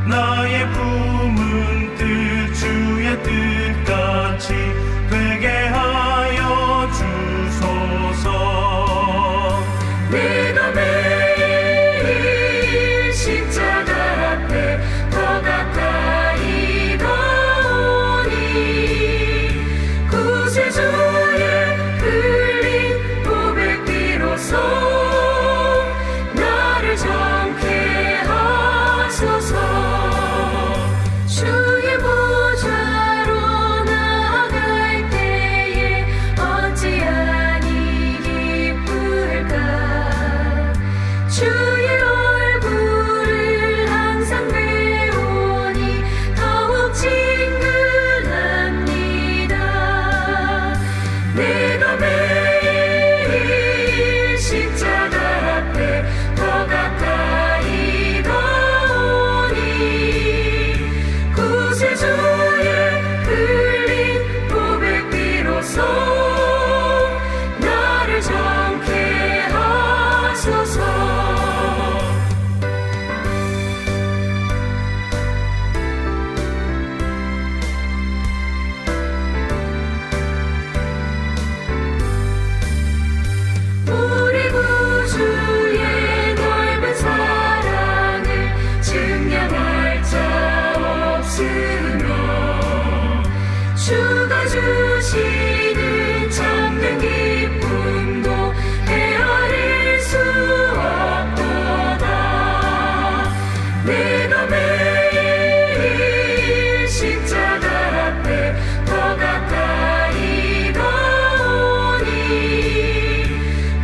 나의 품은 뜻 주의 뜻같이 되게 하여 주소서. 내가 매일 십자가 앞에 더 가까이 가오니 구세주의 흘린 고백비로소 나를 정케 하소서. 주의 보좌로 나아갈 때에 어찌하니 기쁠까. 주의 얼굴을 항상 배우니 더욱 친근합니다. 내가 매일 십자가 앞에 더 가까이 가오니 구세주의 흘린 고백비로소 나를 정케 하소서. 우리 구주의 넓은 사랑을 증명할 자 없으며 주가 주시는 참된 기쁨도 헤아릴 수 없도다. 내가 매일 십자가 앞에 더 가까이 가오니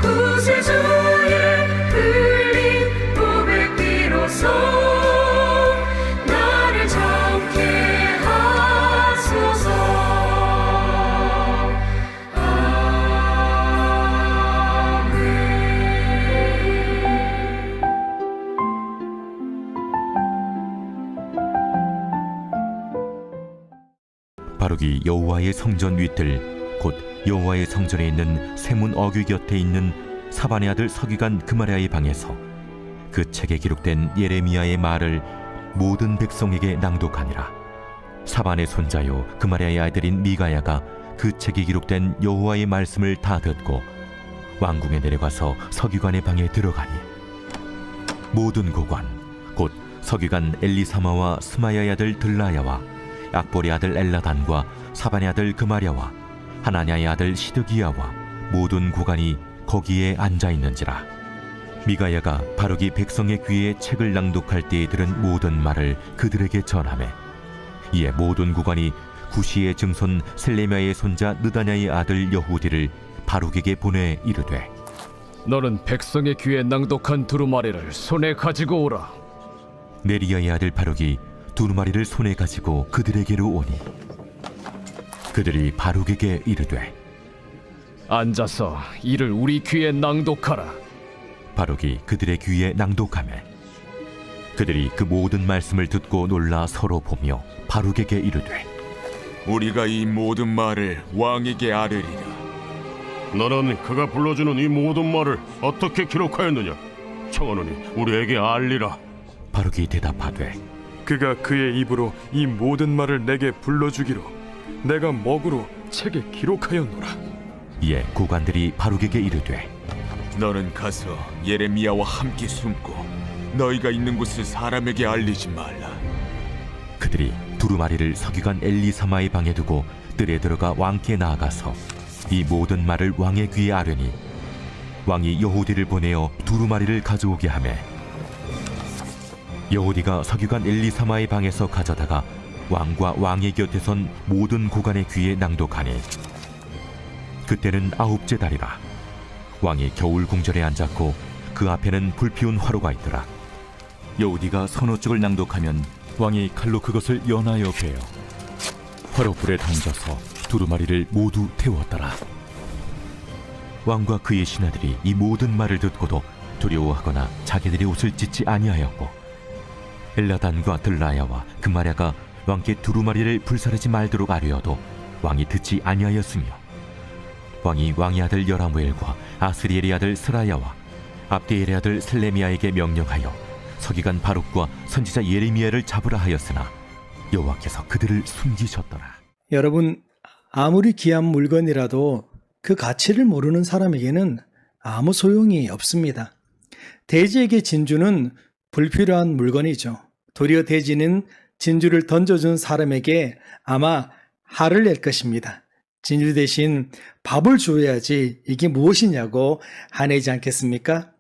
구세주의 흘린 고백비로소 나를 정케 하소서. 아멘. 바룩이 여호와의 성전 위뜰 곧 여호와의 성전에 있는 세문 어귀 곁에 있는 사반의 아들 서기관 그마랴의 방에서 그 책에 기록된 예레미야의 말을 모든 백성에게 낭독하니라. 사반의 손자요 그마랴의 아들인 미가야가 그 책에 기록된 여호와의 말씀을 다 듣고 왕궁에 내려가서 서기관의 방에 들어가니 모든 고관 곧 서기관 엘리사마와 스마야의 아들 들라야와 악보리 아들 엘라단과 사반의 아들 그마랴와 하나냐의 아들 시드기야와 모든 고관이 거기에 앉아 있는지라. 미가야가 바룩이 백성의 귀에 책을 낭독할 때에 들은 모든 말을 그들에게 전하매 이에 모든 고관이 구시의 증손 셀레미야의 손자 느다냐의 아들 여후디를 바룩에게 보내 이르되 너는 백성의 귀에 낭독한 두루마리를 손에 가지고 오라. 네리야의 아들 바룩이 두루마리를 손에 가지고 그들에게로 오니 그들이 바룩에게 이르되 앉아서 이를 우리 귀에 낭독하라. 바룩이 그들의 귀에 낭독하매 그들이 그 모든 말씀을 듣고 놀라 서로 보며 바룩에게 이르되 우리가 이 모든 말을 왕에게 아뢰리라. 너는 그가 불러주는 이 모든 말을 어떻게 기록하였느냐? 청하노니 우리에게 알리라. 바룩이 대답하되 그가 그의 입으로 이 모든 말을 내게 불러주기로 내가 먹으로 책에 기록하였노라. 이에 고관들이 바룩에게 이르되 너는 가서 예레미야와 함께 숨고 너희가 있는 곳을 사람에게 알리지 말라. 그들이 두루마리를 서기관 엘리사마의 방에 두고 뜰에 들어가 왕께 나아가서 이 모든 말을 왕의 귀에 아뢰니 왕이 여호디를 보내어 두루마리를 가져오게 하매 여호디가 서기관 엘리사마의 방에서 가져다가 왕과 왕의 곁에 선 모든 고관의 귀에 낭독하니 그때는 아홉째 달이라. 왕이 겨울 궁전에 앉았고 그 앞에는 불피운 화로가 있더라. 여호디가 서노쪽을 낭독하면 왕이 칼로 그것을 연하여 베어 화로불에 던져서 두루마리를 모두 태웠더라. 왕과 그의 신하들이 이 모든 말을 듣고도 두려워하거나 자기들의 옷을 찢지 아니하였고 엘라단과 들라야와 그마랴가 왕께 두루마리를 불살하지 말도록 아뢰어도 왕이 듣지 아니하였으며 왕이 왕의 아들 여라무엘과 아스리엘의 아들 스라야와 압디엘의 아들 슬레미야에게 명령하여 서기관 바룩과 선지자 예레미야를 잡으라 하였으나 여호와께서 그들을 숨기셨더라. 여러분, 아무리 귀한 물건이라도 그 가치를 모르는 사람에게는 아무 소용이 없습니다. 돼지에게 진주는 불필요한 물건이죠. 도리어 돼지는 진주를 던져준 사람에게 아마 화를 낼 것입니다. 진주 대신 밥을 주어야지 이게 무엇이냐고 화내지 않겠습니까?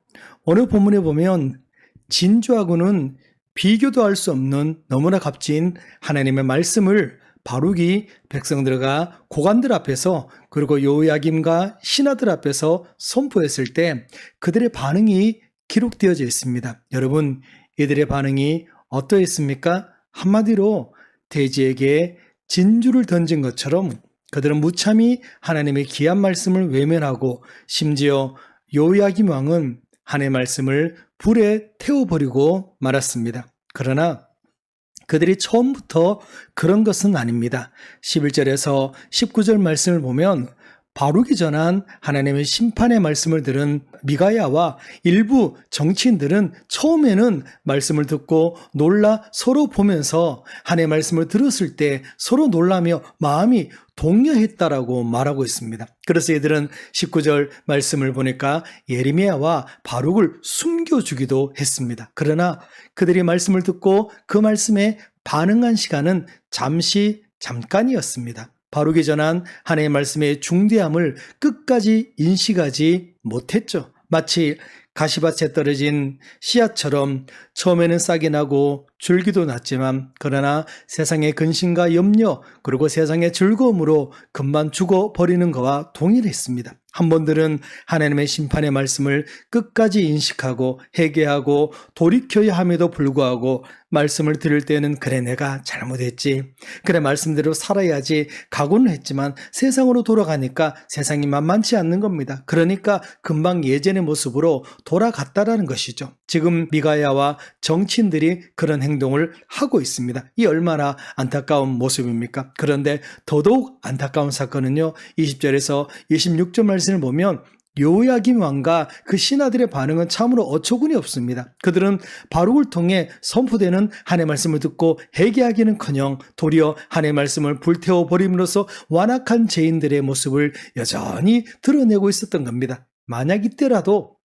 오늘 본문에 보면 진주하고는 비교도 할 수 없는 너무나 값진 하나님의 말씀을 바룩이 백성들과 고관들 앞에서 그리고 요야김과 신하들 앞에서 선포했을 때 그들의 반응이 기록되어져 있습니다. 여러분, 이들의 반응이 어떠했습니까? 한마디로 돼지에게 진주를 던진 것처럼 그들은 무참히 하나님의 귀한 말씀을 외면하고 심지어 요야김 왕은 하나님의 말씀을 불에 태워버리고 말았습니다. 그러나 그들이 처음부터 그런 것은 아닙니다. 11절에서 19절 말씀을 보면 바룩이 전한 하나님의 심판의 말씀을 들은 미가야와 일부 정치인들은 처음에는 말씀을 듣고 놀라 서로 보면서 하나님의 말씀을 들었을 때 서로 놀라며 마음이 동요했다라고 말하고 있습니다. 그래서 이들은 19절 말씀을 보니까 예레미야와 바룩을 숨겨주기도 했습니다. 그러나 그들이 말씀을 듣고 그 말씀에 반응한 시간은 잠깐이었습니다. 바룩이 전한 하나님의 말씀의 중대함을 끝까지 인식하지 못했죠. 마치 가시밭에 떨어진 씨앗처럼 처음에는 싹이 나고 줄기도 났지만 그러나 세상의 근심과 염려 그리고 세상의 즐거움으로 금방 죽어버리는 것과 동일했습니다. 한 번들은 하나님의 심판의 말씀을 끝까지 인식하고 회개하고 돌이켜야 함에도 불구하고 말씀을 들을 때는 그래 내가 잘못했지 그래 말씀대로 살아야지 각오는 했지만 세상으로 돌아가니까 세상이 만만치 않는 겁니다. 그러니까 금방 예전의 모습으로 돌아갔다라는 것이죠. 지금 미가야와 정치인들이 그런 행동을 하고 있습니다. 이 얼마나 안타까운 모습입니까? 그런데 더더욱 안타까운 사건은요. 20절에서 26절 말씀을 보면 요야김 왕과 그 신하들의 반응은 참으로 어처구니 없습니다. 그들은 바룩을 통해 선포되는 하나님의 말씀을 듣고 회개하기는커녕 도리어 하나님의 말씀을 불태워버림으로써 완악한 죄인들의 모습을 여전히 드러내고 있었던 겁니다. 만약 이때라도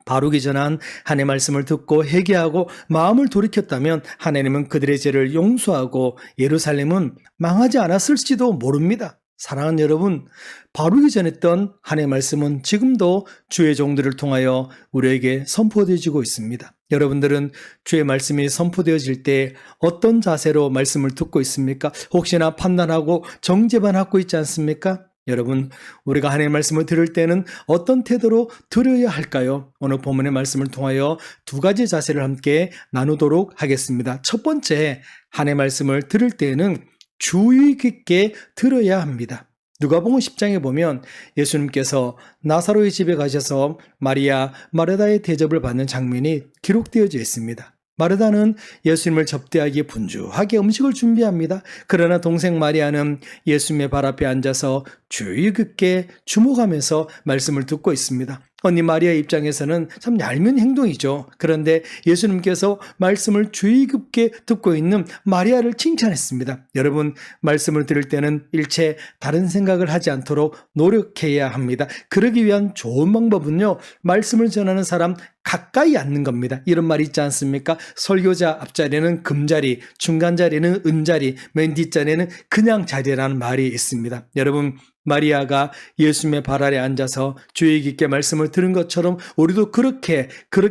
바룩이 전한 하나님의 말씀을 듣고 회개하고 마음을 돌이켰다면 하나님은 그들의 죄를 용서하고 예루살렘은 망하지 않았을지도 모릅니다. 사랑하는 여러분, 바룩이 전했던 하나님의 말씀은 지금도 주의 종들을 통하여 우리에게 선포되어지고 있습니다. 여러분들은 주의 말씀이 선포되어질 때 어떤 자세로 말씀을 듣고 있습니까? 혹시나 판단하고 정죄만 하고 있지 않습니까? 여러분, 우리가 하나님의 말씀을 들을 때는 어떤 태도로 들어야 할까요? 오늘 본문의 말씀을 통하여 두 가지 자세를 함께 나누도록 하겠습니다. 첫 번째, 하나님의 말씀을 들을 때는 주의 깊게 들어야 합니다. 누가복음 10장에 보면 예수님께서 나사로의 집에 가셔서 마리아, 마르다의 대접을 받는 장면이 기록되어져 있습니다. 마르다는 예수님을 접대하기에 분주하게 음식을 준비합니다. 그러나 동생 마리아는 예수님의 발 앞에 앉아서 주의 깊게 주목하면서 말씀을 듣고 있습니다. 언니 마리아 입장에서는 참 얄미운 행동이죠. 그런데 예수님께서 말씀을 주의 깊게 듣고 있는 마리아를 칭찬했습니다. 여러분, 말씀을 들을 때는 일체 다른 생각을 하지 않도록 노력해야 합니다. 그러기 위한 좋은 방법은요, 말씀을 전하는 사람 가까이 앉는 겁니다. 이런 말 있지 않습니까? 설교자 앞자리는 금자리, 중간자리는 은자리, 맨 뒷자리는 그냥 자리라는 말이 있습니다. 여러분, 마리아가 예수님의 발 아래 앉아서 주의 깊게 말씀을 들은 것처럼 우리도 그렇게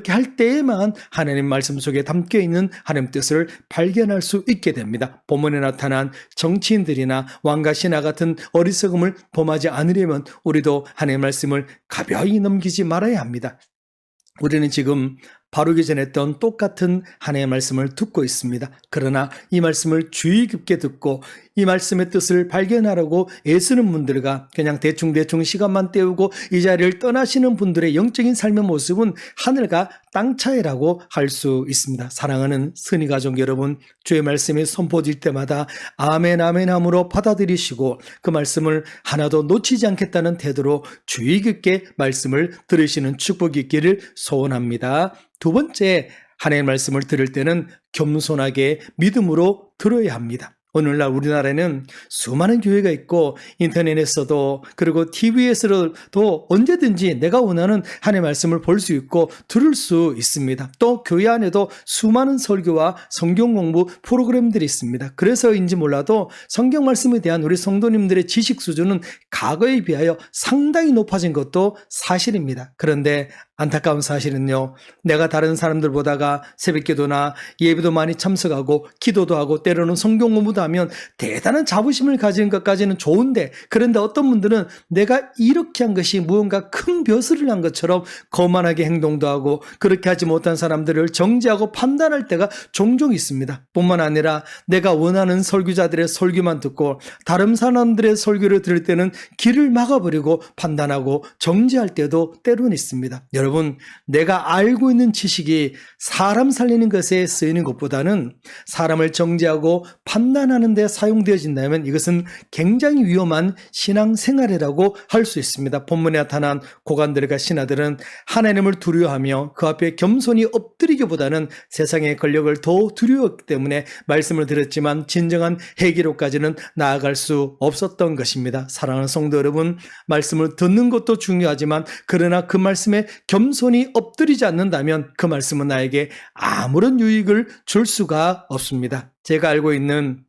할 때에만 하나님 말씀 속에 담겨있는 하나님 뜻을 발견할 수 있게 됩니다. 본문에 나타난 정치인들이나 왕과 신하 같은 어리석음을 범하지 않으려면 우리도 하나님 말씀을 가벼이 넘기지 말아야 합니다. 우리는 지금 바룩이 전했던 똑같은 하나님의 말씀을 듣고 있습니다. 그러나 이 말씀을 주의 깊게 듣고 이 말씀의 뜻을 발견하려고 애쓰는 분들과 그냥 대충 시간만 때우고 이 자리를 떠나시는 분들의 영적인 삶의 모습은 하늘과 땅 차이라고 할 수 있습니다. 사랑하는 선희 가족 여러분, 주의 말씀이 선포될 때마다 아멘 아멘 함으로 받아들이시고 그 말씀을 하나도 놓치지 않겠다는 태도로 주의 깊게 말씀을 들으시는 축복이 있기를 소원합니다. 두 번째, 하나님의 말씀을 들을 때는 겸손하게 믿음으로 들어야 합니다. 오늘날 우리나라에는 수많은 교회가 있고 인터넷에서도 그리고 TV에서도 언제든지 내가 원하는 하나님의 말씀을 볼 수 있고 들을 수 있습니다. 또 교회 안에도 수많은 설교와 성경 공부 프로그램들이 있습니다. 그래서인지 몰라도 성경 말씀에 대한 우리 성도님들의 지식 수준은 과거에 비하여 상당히 높아진 것도 사실입니다. 그런데 안타까운 사실은요, 내가 다른 사람들보다가 새벽기도나 예배도 많이 참석하고 기도도 하고 때로는 성경 공부도 하면 대단한 자부심을 가지는 것까지는 좋은데, 그런데 어떤 분들은 내가 이렇게 한 것이 무언가 큰 벼슬을 한 것처럼 거만하게 행동도 하고 그렇게 하지 못한 사람들을 정죄하고 판단할 때가 종종 있습니다. 뿐만 아니라 내가 원하는 설교자들의 설교만 듣고 다른 사람들의 설교를 들을 때는 길을 막아버리고 판단하고 정죄할 때도 때로는 있습니다. 여러분, 내가 알고 있는 지식이 사람 살리는 것에 쓰이는 것보다는 사람을 정죄하고 판단하는 데 사용되어진다면 이것은 굉장히 위험한 신앙생활이라고 할 수 있습니다. 본문에 나타난 고관들과 신하들은 하나님을 두려워하며 그 앞에 겸손히 엎드리기보다는 세상의 권력을 더 두려웠기 때문에 말씀을 들었지만 진정한 해결로까지는 나아갈 수 없었던 것입니다. 사랑하는 성도 여러분, 말씀을 듣는 것도 중요하지만 그러나 그 말씀에 겸손히 엎드리지 않는다면 그 말씀은 나에게 아무런 유익을 줄 수가 없습니다. 제가 알고 있는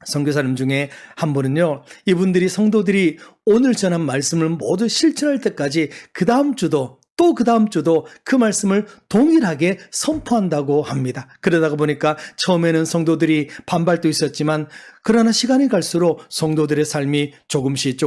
선교사님 중에 한 분은요, 이분들이 성도들이 오늘 전한 말씀을 모두 실천할 때까지 그 다음 주도 또 그 다음 주도 그 말씀을 동일하게 선포한다고 합니다. 그러다가 보니까 처음에는 성도들이 반발도 있었지만 그러나 시간이 갈수록 성도들의 삶이 조금씩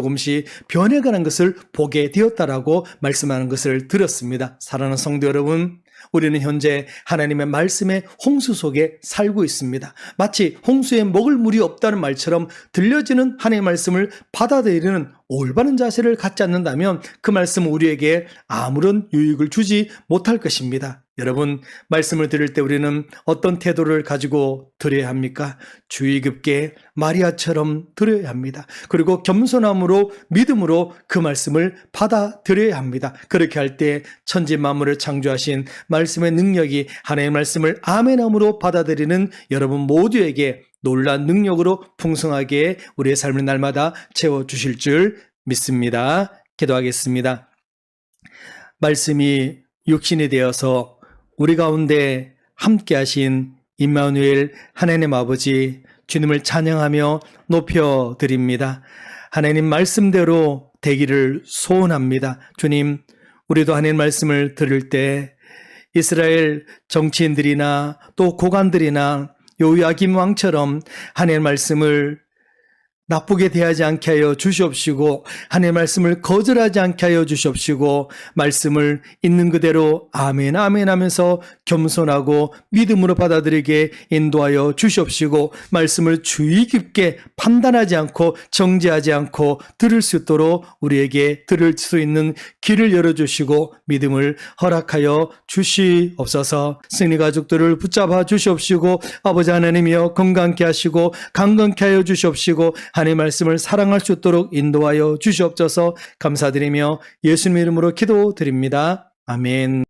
변해가는 것을 보게 되었다라고 말씀하는 것을 들었습니다. 사랑하는 성도 여러분, 우리는 현재 하나님의 말씀의 홍수 속에 살고 있습니다. 마치 홍수에 먹을 물이 없다는 말처럼 들려지는 하나님의 말씀을 받아들이는 올바른 자세를 갖지 않는다면 그 말씀은 우리에게 아무런 유익을 주지 못할 것입니다. 여러분, 말씀을 들을 때 우리는 어떤 태도를 가지고 들어야 합니까? 주의 깊게 마리아처럼 들어야 합니다. 그리고 겸손함으로 믿음으로 그 말씀을 받아들여야 합니다. 그렇게 할 때 천지 만물을 창조하신 말씀의 능력이 하나님의 말씀을 아멘함으로 받아들이는 여러분 모두에게 놀라운 능력으로 풍성하게 우리의 삶을 날마다 채워주실 줄 믿습니다. 기도하겠습니다. 말씀이 육신이 되어서 우리 가운데 함께 하신 임마누엘 하나님 아버지, 주님을 찬양하며 높여드립니다. 하나님 말씀대로 되기를 소원합니다. 주님, 우리도 하나님 말씀을 들을 때 이스라엘 정치인들이나 또 고관들이나 요야김 왕처럼 하나님의 말씀을 나쁘게 대하지 않게 하여 주시옵시고 하나님의 말씀을 거절하지 않게 하여 주시옵시고 말씀을 있는 그대로 아멘 아멘 하면서 겸손하고 믿음으로 받아들이게 인도하여 주시옵시고 말씀을 주의 깊게 판단하지 않고 정죄하지 않고 들을 수 있도록 우리에게 들을 수 있는 길을 열어주시고 믿음을 허락하여 주시옵소서. 승리 가족들을 붙잡아 주시옵시고 아버지 하나님이여 건강케 하시고 강건케 하여 주시옵시고 하나님의 말씀을 사랑할 수 있도록 인도하여 주시옵소서. 감사드리며 예수님의 이름으로 기도드립니다. 아멘.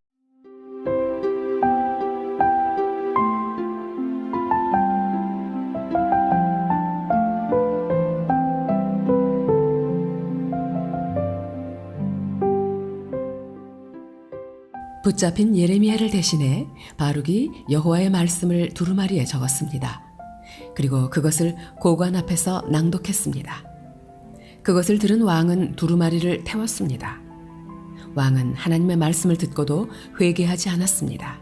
붙잡힌 예레미야를 대신해 바룩이 여호와의 말씀을 두루마리에 적었습니다. 그리고 그것을 고관 앞에서 낭독했습니다. 그것을 들은 왕은 두루마리를 태웠습니다. 왕은 하나님의 말씀을 듣고도 회개하지 않았습니다.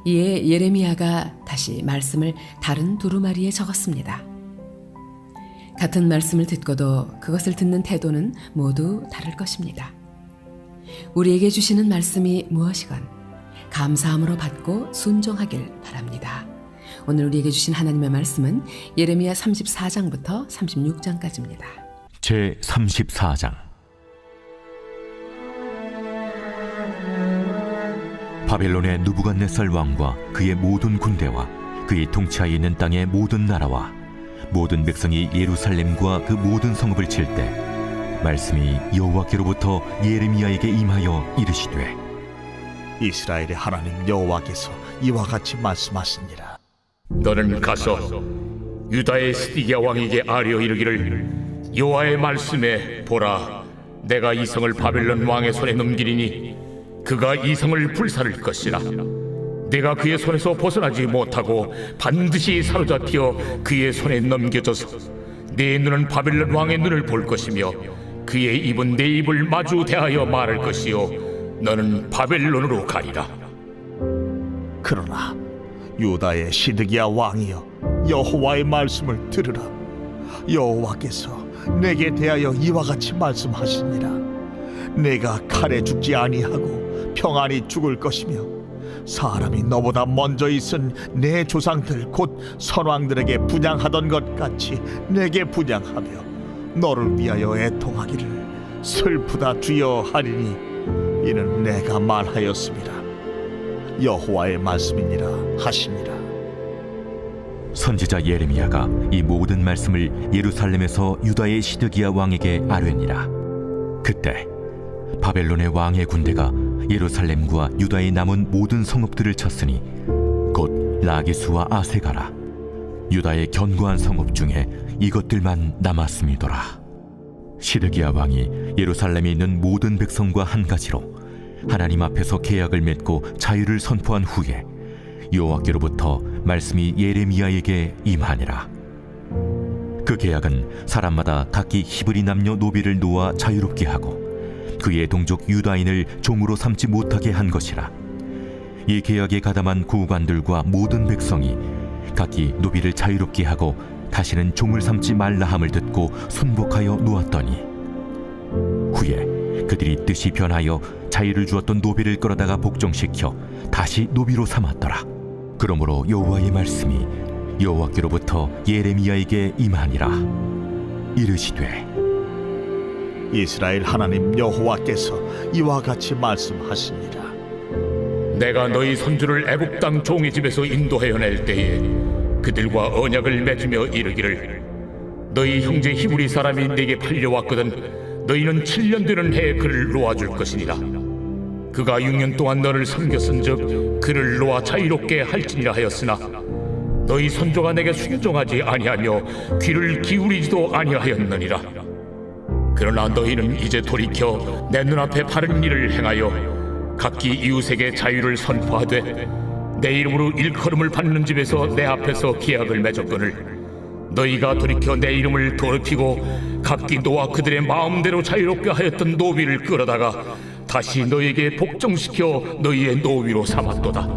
이에 예레미야가 다시 말씀을 다른 두루마리에 적었습니다. 같은 말씀을 듣고도 그것을 듣는 태도는 모두 다를 것입니다. 우리에게 주시는 말씀이 무엇이건 감사함으로 받고 순종하길 바랍니다. 오늘 우리에게 주신 하나님의 말씀은 예레미야 34장부터 36장까지입니다. 제34장. 바벨론의 느부갓네살 왕과 그의 모든 군대와 그의 통치하에 있는 땅의 모든 나라와 모든 백성이 예루살렘과 그 모든 성읍을 칠 때 말씀이 여호와께로부터 예레미야에게 임하여 이르시되 이스라엘의 하나님 여호와께서 이와 같이 말씀하시니라. 너는 가서 유다의 시드기야 왕에게 아뢰어 이르기를 여호와의 말씀에 보라, 내가 이 성을 바벨론 왕의 손에 넘기리니 그가 이 성을 불살을 것이라. 내가 그의 손에서 벗어나지 못하고 반드시 사로잡혀 그의 손에 넘겨져서 내 눈은 바벨론 왕의 눈을 볼 것이며 그의 입은 내 입을 마주 대하여 말할 것이요 너는 바벨론으로 가리라. 그러나 유다의 시드기야 왕이여, 여호와의 말씀을 들으라. 여호와께서 내게 대하여 이와 같이 말씀하시니라. 내가 칼에 죽지 아니하고 평안히 죽을 것이며 사람이 너보다 먼저 있은 내 조상들 곧 선왕들에게 분향하던 것 같이 내게 분향하며 너를 위하여 애통하기를 슬프다 주여 하리니 이는 내가 말하였습니다. 여호와의 말씀이니라 하시니라. 선지자 예레미야가 이 모든 말씀을 예루살렘에서 유다의 시드기야 왕에게 아뢰니라. 그때 바벨론의 왕의 군대가 예루살렘과 유다의 남은 모든 성읍들을 쳤으니 곧 라기스와 아세가라, 유다의 견고한 성읍 중에 이것들만 남았음이더라. 시드기야 왕이 예루살렘에 있는 모든 백성과 한 가지로 하나님 앞에서 계약을 맺고 자유를 선포한 후에 여호와께로부터 말씀이 예레미야에게 임하니라. 그 계약은 사람마다 각기 히브리 남녀 노비를 놓아 자유롭게 하고 그의 동족 유다인을 종으로 삼지 못하게 한 것이라. 이 계약에 가담한 고관들과 모든 백성이 각기 노비를 자유롭게 하고 다시는 종을 삼지 말라 함을 듣고 순복하여 놓았더니 후에 그들이 뜻이 변하여 자유를 주었던 노비를 끌어다가 복종시켜 다시 노비로 삼았더라. 그러므로 여호와의 말씀이 여호와께로부터 예레미야에게 임하니라. 이르시되 이스라엘 하나님 여호와께서 이와 같이 말씀하시니라. 내가 너희 손주를 애굽 땅 종의 집에서 인도하여 낼 때에 그들과 언약을 맺으며 이르기를 너희 형제 히브리 사람이 내게 팔려왔거든 너희는 7년 되는 해에 그를 놓아줄 것이니라. 그가 6년 동안 너를 섬겼은즉 그를 놓아 자유롭게 할지니라 하였으나 너희 선조가 내게 순종하지 아니하며 귀를 기울이지도 아니하였느니라. 그러나 너희는 이제 돌이켜 내 눈앞에 바른 일을 행하여 각기 이웃에게 자유를 선포하되 내 이름으로 일컬음을 받는 집에서 내 앞에서 계약을 맺었거늘 너희가 돌이켜 내 이름을 더럽히고 각기 너와 그들의 마음대로 자유롭게 하였던 노비를 끌어다가 다시 너희에게 복종시켜 너희의 노비로 삼았도다.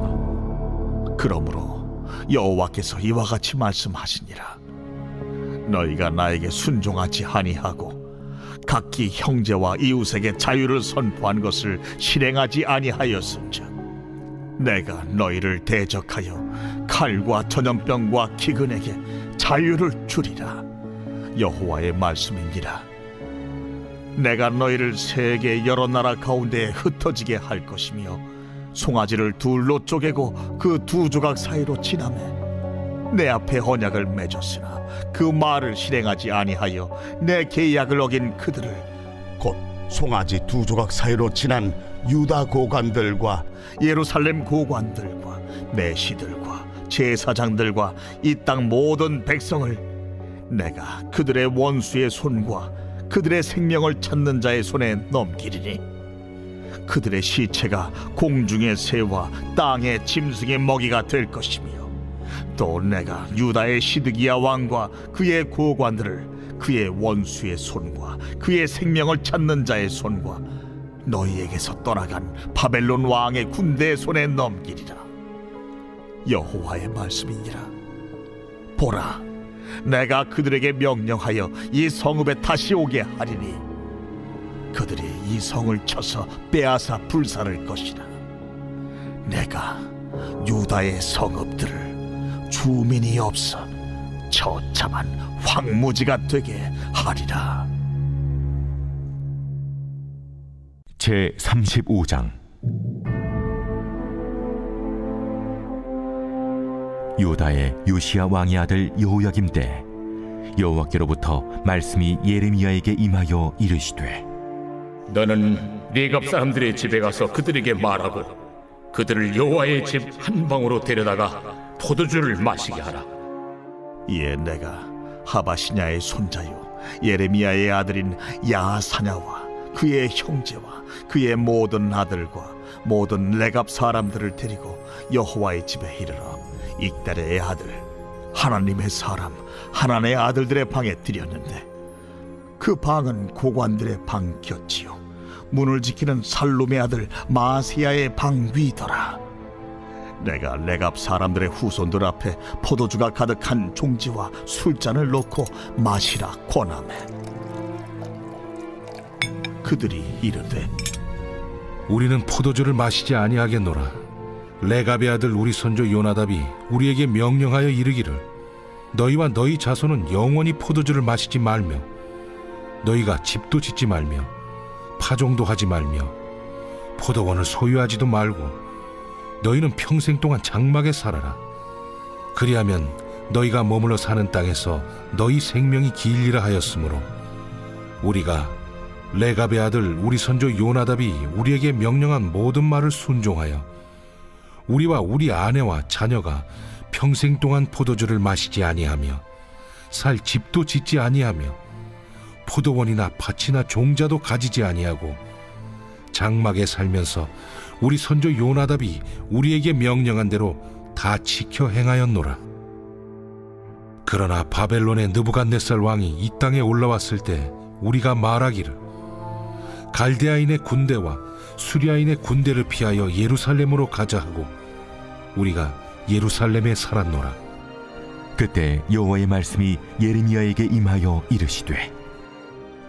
그러므로 여호와께서 이와 같이 말씀하시니라. 너희가 나에게 순종하지 아니하고 각기 형제와 이웃에게 자유를 선포한 것을 실행하지 아니하였은즉 내가 너희를 대적하여 칼과 전염병과 기근에게 자유를 주리라. 여호와의 말씀이니라. 내가 너희를 세계 여러 나라 가운데에 흩어지게 할 것이며 송아지를 둘로 쪼개고 그 두 조각 사이로 지나매 내 앞에 언약을 맺었으나 그 말을 실행하지 아니하여 내 계약을 어긴 그들을 곧 송아지 두 조각 사이로 지난 유다 고관들과 예루살렘 고관들과 내시들과 제사장들과 이 땅 모든 백성을 내가 그들의 원수의 손과 그들의 생명을 찾는 자의 손에 넘기리니 그들의 시체가 공중의 새와 땅의 짐승의 먹이가 될 것이며 또 내가 유다의 시드기야 왕과 그의 고관들을 그의 원수의 손과 그의 생명을 찾는 자의 손과 너희에게서 떠나간 바벨론 왕의 군대의 손에 넘기리라. 여호와의 말씀이니라. 보라, 내가 그들에게 명령하여 이 성읍에 다시 오게 하리니 그들이 이 성을 쳐서 빼앗아 불살을 것이라. 내가 유다의 성읍들을 주민이 없어 처참한 황무지가 되게 하리라. 제 35장. 유다의 요시야 왕의 아들 여호야김 때 여호와께로부터 말씀이 예레미야에게 임하여 이르시되 너는 네갑 사람들의 집에 가서 그들에게 말하고 그들을 여호와의 집 한 방으로 데려다가 포도주를 마시게 하라. 이에 내가 하바시냐의 손자요 예레미야의 아들인 야사냐와 그의 형제와 그의 모든 아들과 모든 레갑 사람들을 데리고 여호와의 집에 이르러 익달의 아들 하나님의 사람 하나님의 아들들의 방에 들였는데 그 방은 고관들의 방 곁이요 문을 지키는 살룸의 아들 마세야의 방 위더라. 내가 레갑 사람들의 후손들 앞에 포도주가 가득한 종지와 술잔을 놓고 마시라 권하매 그들이 이르되 우리는 포도주를 마시지 아니하겠노라. 레갑의 아들 우리 선조 요나답이 우리에게 명령하여 이르기를 너희와 너희 자손은 영원히 포도주를 마시지 말며 너희가 집도 짓지 말며 파종도 하지 말며 포도원을 소유하지도 말고 너희는 평생 동안 장막에 살아라. 그리하면 너희가 머물러 사는 땅에서 너희 생명이 길리라 하였으므로 우리가 레갑의 아들 우리 선조 요나답이 우리에게 명령한 모든 말을 순종하여 우리와 우리 아내와 자녀가 평생 동안 포도주를 마시지 아니하며 살 집도 짓지 아니하며 포도원이나 밭이나 종자도 가지지 아니하고 장막에 살면서 우리 선조 요나답이 우리에게 명령한 대로 다 지켜 행하였노라. 그러나 바벨론의 느부갓네살 왕이 이 땅에 올라왔을 때 우리가 말하기를 갈대아인의 군대와 수리아인의 군대를 피하여 예루살렘으로 가자 하고 우리가 예루살렘에 살았노라. 그때 여호와의 말씀이 예레미야에게 임하여 이르시되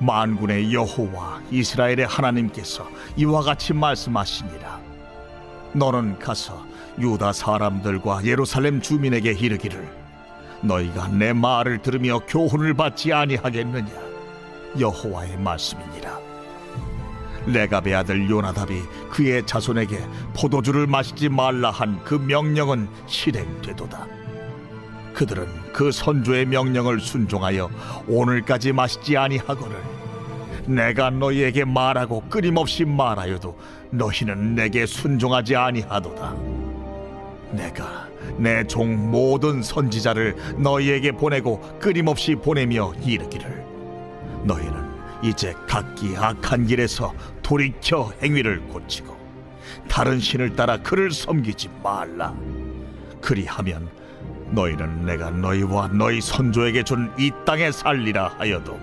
만군의 여호와 이스라엘의 하나님께서 이와 같이 말씀하시니라. 너는 가서 유다 사람들과 예루살렘 주민에게 이르기를 너희가 내 말을 들으며 교훈을 받지 아니하겠느냐 여호와의 말씀이니라. 레갑의 아들 요나답이 그의 자손에게 포도주를 마시지 말라 한 그 명령은 실행되도다. 그들은 그 선조의 명령을 순종하여 오늘까지 마시지 아니하거늘 내가 너희에게 말하고 끊임없이 말하여도 너희는 내게 순종하지 아니하도다. 내가 내 종 모든 선지자를 너희에게 보내고 끊임없이 보내며 이르기를 너희는 이제 각기 악한 길에서 돌이켜 행위를 고치고 다른 신을 따라 그를 섬기지 말라. 그리하면 너희는 내가 너희와 너희 선조에게 준 이 땅에 살리라 하여도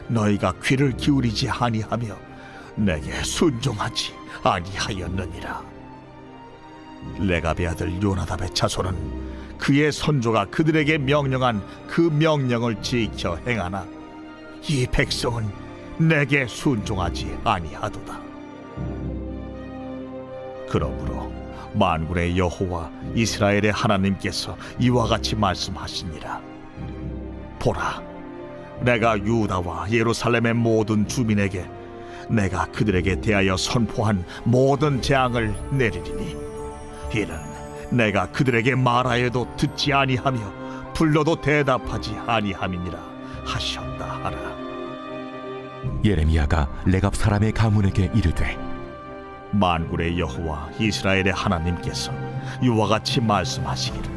너희가 귀를 기울이지 아니하며 내게 순종하지 아니하였느니라. 레갑의 아들 요나답의 자손은 그의 선조가 그들에게 명령한 그 명령을 지켜 행하나 이 백성은 내게 순종하지 아니하도다. 그러므로 만군의 여호와 이스라엘의 하나님께서 이와 같이 말씀하시니라. 보라, 내가 유다와 예루살렘의 모든 주민에게 내가 그들에게 대하여 선포한 모든 재앙을 내리리니 이는 내가 그들에게 말하여도 듣지 아니하며 불러도 대답하지 아니함이니라 하셨다 하라. 예레미야가 레갑 사람의 가문에게 이르되 만군의 여호와 이스라엘의 하나님께서 이와 같이 말씀하시기를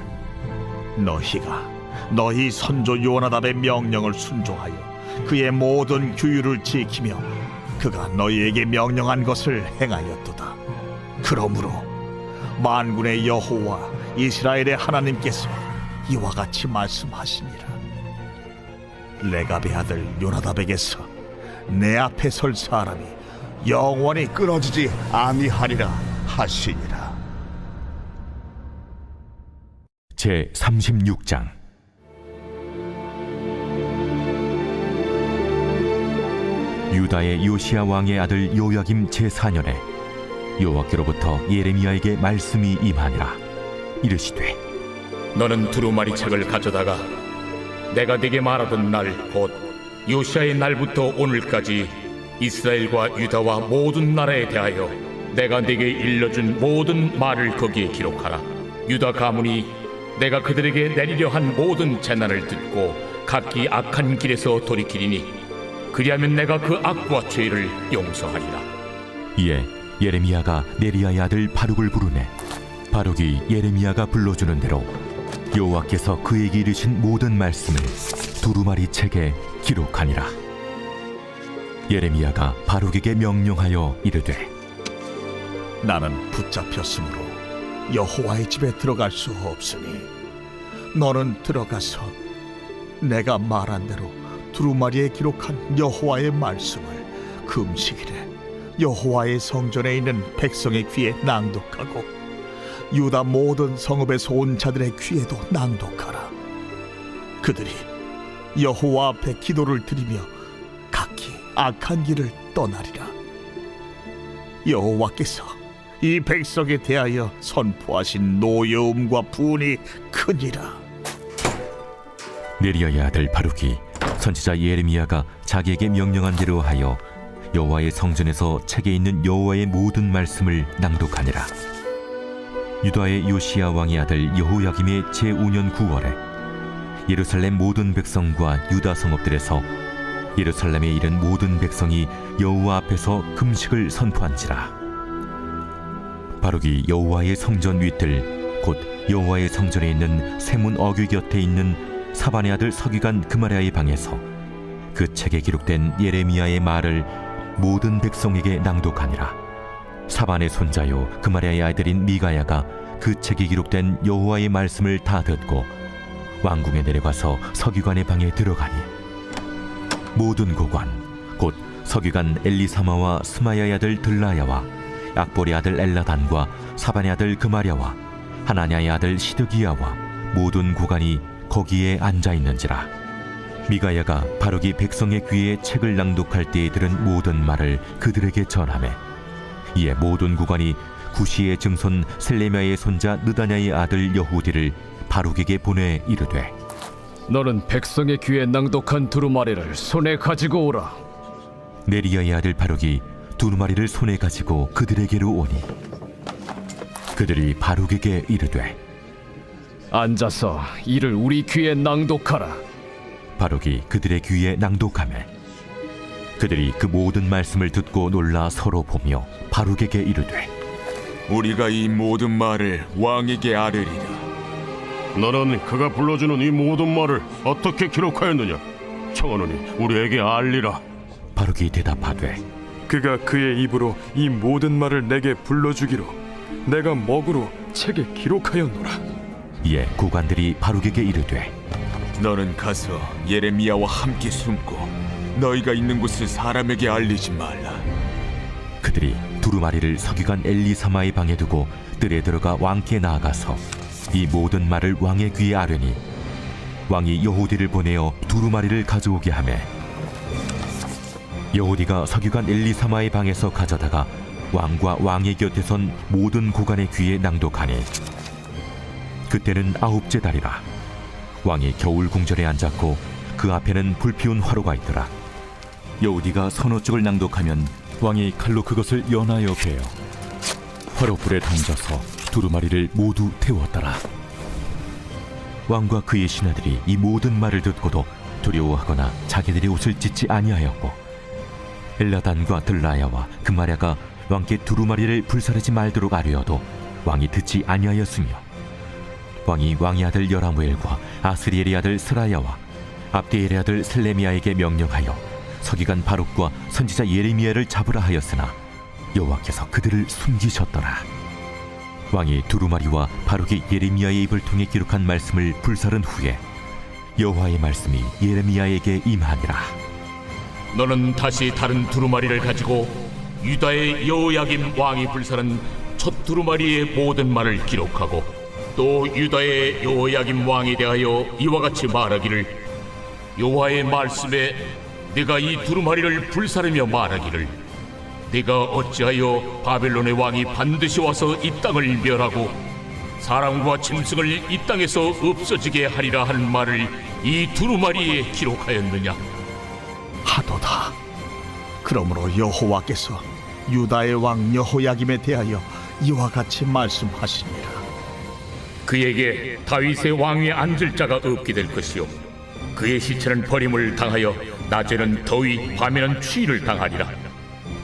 너희가 너희 선조 요나답의 명령을 순종하여 그의 모든 규율을 지키며 그가 너희에게 명령한 것을 행하였도다. 그러므로 만군의 여호와 이스라엘의 하나님께서 이와 같이 말씀하시니라. 레갑의 아들 요나답에게서 내 앞에 설 사람이 영원히 끊어지지 아니하리라 하시니라. 제 36장 유다의 요시야 왕의 아들 요야김 제4년에 여호와께로부터 예레미야에게 말씀이 임하니라. 이르시되 너는 두루마리 책을 가져다가 내가 네게 말하던 날 곧 요시야의 날부터 오늘까지 이스라엘과 유다와 모든 나라에 대하여 내가 네게 일러준 모든 말을 거기에 기록하라. 유다 가문이 내가 그들에게 내리려 한 모든 재난을 듣고 각기 악한 길에서 돌이키리니 그리하면 내가 그 악과 죄를 용서하리라. 이에 예레미야가 네리야의 아들 바룩을 부르네. 바룩이 예레미야가 불러주는 대로 여호와께서 그에게 이르신 모든 말씀을 두루마리 책에 기록하니라. 예레미야가 바룩에게 명령하여 이르되 나는 붙잡혔으므로 여호와의 집에 들어갈 수 없으니 너는 들어가서 내가 말한 대로 두루마리에 기록한 여호와의 말씀을 금식일에 여호와의 성전에 있는 백성의 귀에 낭독하고 유다 모든 성읍에서 온 자들의 귀에도 낭독하라. 그들이 여호와 앞에 기도를 드리며 각기 악한 길을 떠나리라. 여호와께서 이 백성에 대하여 선포하신 노여움과 분이 크니라. 네리야의 아들 바룩이 선지자 예레미야가 자기에게 명령한 대로 하여 여호와의 성전에서 책에 있는 여호와의 모든 말씀을 낭독하니라. 유다의 요시야 왕의 아들 여호야김의 제5년 9월에 예루살렘 모든 백성과 유다 성읍들에서 예루살렘에 이른 모든 백성이 여호와 앞에서 금식을 선포한지라. 바룩이 여호와의 성전 윗들 곧 여호와의 성전에 있는 세문 어귀 곁에 있는 사반의 아들 서기관 그마랴의 방에서 그 책에 기록된 예레미야의 말을 모든 백성에게 낭독하니라. 사반의 손자요 그마랴의 아들인 미가야가 그 책에 기록된 여호와의 말씀을 다 듣고 왕궁에 내려가서 서기관의 방에 들어가니 모든 고관 곧 서기관 엘리사마와 스마야의 아들 들라야와 악보리 아들 엘라단과 사반의 아들 그마랴와 하나냐의 아들 시드기야와 모든 고관이 거기에 앉아 있는지라. 미가야가 바룩이 백성의 귀에 책을 낭독할 때에 들은 모든 말을 그들에게 전하매 이에 모든 고관이 구시의 증손 셀레미야의 손자 느다냐의 아들 여후디를 바룩에게 보내 이르되 너는 백성의 귀에 낭독한 두루마리를 손에 가지고 오라. 네리야의 아들 바룩이 두루마리를 손에 가지고 그들에게로 오니 그들이 바룩에게 이르되 앉아서 이를 우리 귀에 낭독하라. 바룩이 그들의 귀에 낭독하매 그들이 그 모든 말씀을 듣고 놀라 서로 보며 바룩에게 이르되 우리가 이 모든 말을 왕에게 아뢰리라. 너는 그가 불러주는 이 모든 말을 어떻게 기록하였느냐? 청하노니 우리에게 알리라. 바룩이 대답하되 그가 그의 입으로 이 모든 말을 내게 불러주기로 내가 먹으로 책에 기록하였노라. 이에 고관들이 바룩에게 이르되 너는 가서 예레미야와 함께 숨고 너희가 있는 곳을 사람에게 알리지 말라. 그들이 두루마리를 서기관 엘리사마의 방에 두고 뜰에 들어가 왕께 나아가서 이 모든 말을 왕의 귀에 아뢰니 왕이 여호디를 보내어 두루마리를 가져오게 하매 여호디가 서기관 엘리사마의 방에서 가져다가 왕과 왕의 곁에 선 모든 고관의 귀에 낭독하니 그때는 9째 달이라. 왕이 겨울 궁전에 앉았고 그 앞에는 불피운 화로가 있더라. 여호디가 서너 쪽을 낭독하면 왕이 칼로 그것을 연하여 베어 화로불에 던져서 두루마리를 모두 태웠더라. 왕과 그의 신하들이 이 모든 말을 듣고도 두려워하거나 자기들의 옷을 찢지 아니하였고 엘라단과 들라야와 그마랴가 왕께 두루마리를 불사르지 말도록 아뢰어도 왕이 듣지 아니하였으며 왕이 왕의 아들 여라무엘과 아스리엘의 아들 스라야와 압디엘의 아들 셀레미야에게 명령하여 서기관 바룩과 선지자 예레미야를 잡으라 하였으나 여호와께서 그들을 숨기셨더라. 왕이 두루마리와 바룩이 예레미야의 입을 통해 기록한 말씀을 불사른 후에 여호와의 말씀이 예레미야에게 임하니라. 너는 다시 다른 두루마리를 가지고 유다의 여호야김 왕이 불사른 첫 두루마리의 모든 말을 기록하고 또 유다의 여호야김 왕에 대하여 이와 같이 말하기를 여호와의 말씀에 네가 이 두루마리를 불사르며 말하기를 네가 어찌하여 바벨론의 왕이 반드시 와서 이 땅을 멸하고 사람과 짐승을 이 땅에서 없어지게 하리라 하는 말을 이 두루마리에 기록하였느냐? 하도다. 그러므로 여호와께서 유다의 왕 여호야김에 대하여 이와 같이 말씀하시니라. 그에게 다윗의 왕위에 앉을 자가 없게 될 것이요 그의 시체는 버림을 당하여 낮에는 더위 밤에는 추위를 당하리라.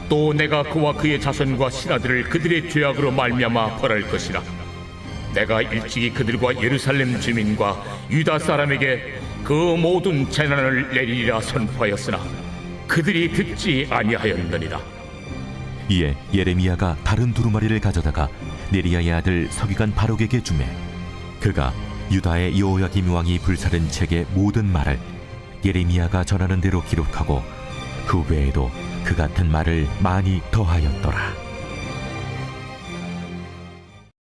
또 내가 그와 그의 자손과 신하들을 그들의 죄악으로 말미암아 벌할 것이라. 내가 일찍이 그들과 예루살렘 주민과 유다 사람에게 그 모든 재난을 내리리라 선포하였으나 그들이 듣지 아니하였느니라. 이에 예레미야가 다른 두루마리를 가져다가 네리야의 아들 서기관 바룩에게 주매 그가 유다의 여호야김 왕이 불살은 책의 모든 말을 예레미야가 전하는 대로 기록하고 그 외에도 그 같은 말을 많이 더하였더라.